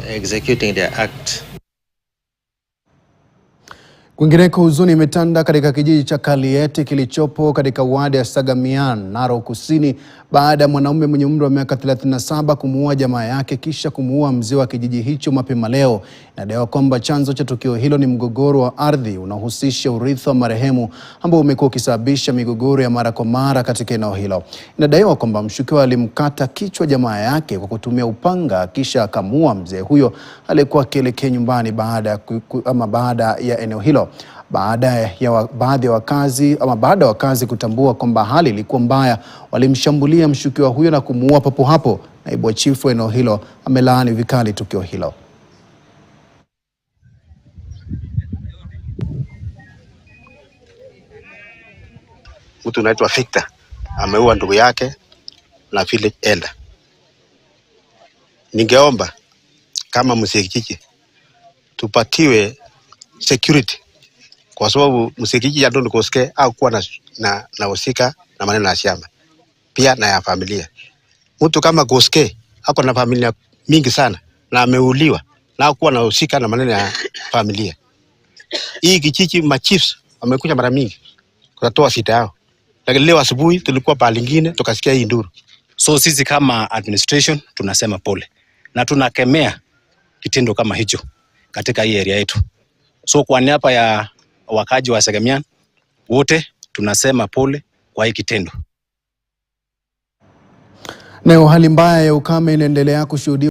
executing their act. Kwingineko, huzuni imetanda katika kijiji cha Kaliete kilichopo katika wadi ya Sagamian, Narok Kusini, baada ya mwanaume mwenye umri wa miaka 37 kumuua jamaa yake kisha kumuua mzee wa kijiji hicho mapema leo. Inadaiwa kwamba chanzo cha tukio hilo ni mgogoro wa ardhi unaohusisha urithi wa marehemu ambao umekuwa ukisababisha migogoro ya mara kwa mara katika eneo hilo. Inadaiwa kwamba mshukiwa alimkata kichwa jamaa yake kwa kutumia upanga kisha akamuua mzee huyo aliyekuwa akielekea nyumbani baada ya eneo hilo. Baada ya wakazi kutambua kwamba hali ilikuwa mbaya, walimshambulia mshukiwa huyo na kumuua papo hapo. Naibu wa chifu wa eneo hilo amelaani vikali tukio hilo. Mtu anaitwa Victor ameua ndugu yake na village elder. Ningeomba kama mzee kijiji tupatiwe security, kwa sababu mzee kijiji ya Don Koske au kuwa na usika na maneno ya shamba pia na ya familia. Mtu kama Koske ako na familia mingi sana na ameuliwa na kuwa na usika na maneno ya familia. Hii kijiji machiefs wamekuja mara mingi kutatoa shida yao, lakini leo asubuhi tulikuwa pale lingine tukasikia hii nduru. So sisi kama administration tunasema pole na tunakemea kitendo kama hicho katika hii area yetu. So kwa niaba ya wakaji wa Sagamian wote tunasema pole kwa hii kitendo. Na hali mbaya ya ukame inaendelea kushuhudiwa